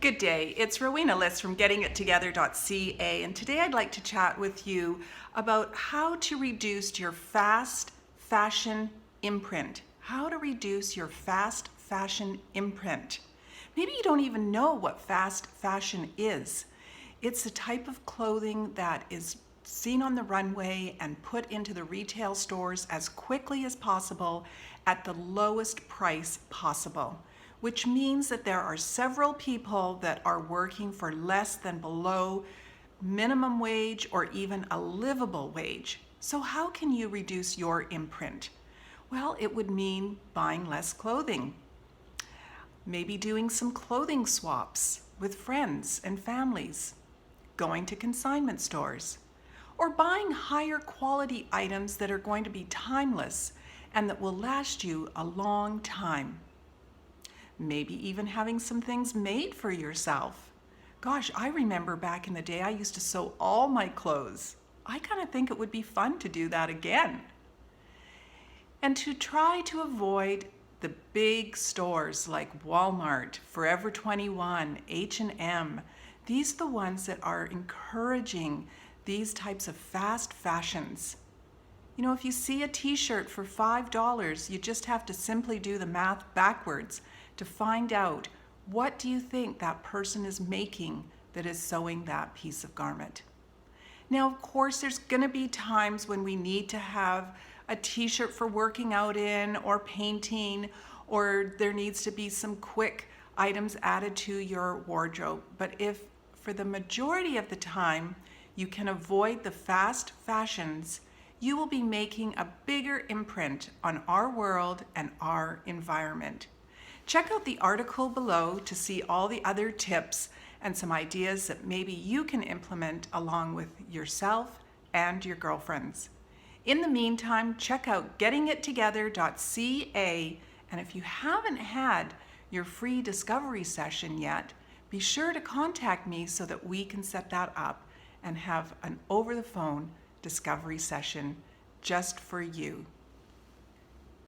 Good day, it's Rowena List from GettingItTogether.ca, and today I'd like to chat with you about how to reduce your fast fashion imprint. How to reduce your fast fashion imprint. Maybe you don't even know what fast fashion is. It's a type of clothing that is seen on the runway and put into the retail stores as quickly as possible at the lowest price possible, which means that there are several people that are working for less than below minimum wage or even a livable wage. So how can you reduce your imprint? Well, it would mean buying less clothing, maybe doing some clothing swaps with friends and families, going to consignment stores, or buying higher quality items that are going to be timeless and that will last you a long time. Maybe even having some things made for yourself. Gosh, I remember back in the day I used to sew all my clothes. I kind of think it would be fun to do that again. And to try to avoid the big stores like Walmart, Forever 21, H&M. These are the ones that are encouraging these types of fast fashions. You know, if you see a t-shirt for $5, you just have to simply do the math backwards to find out what do you think that person is making that is sewing that piece of garment. Now, of course, there's going to be times when we need to have a t-shirt for working out in or painting, or there needs to be some quick items added to your wardrobe. But if for the majority of the time you can avoid the fast fashions, you will be making a bigger imprint on our world and our environment. Check out the article below to see all the other tips and some ideas that maybe you can implement along with yourself and your girlfriends. In the meantime, check out GettingItTogether.ca, and if you haven't had your free discovery session yet, be sure to contact me so that we can set that up and have an over-the-phone discovery session just for you.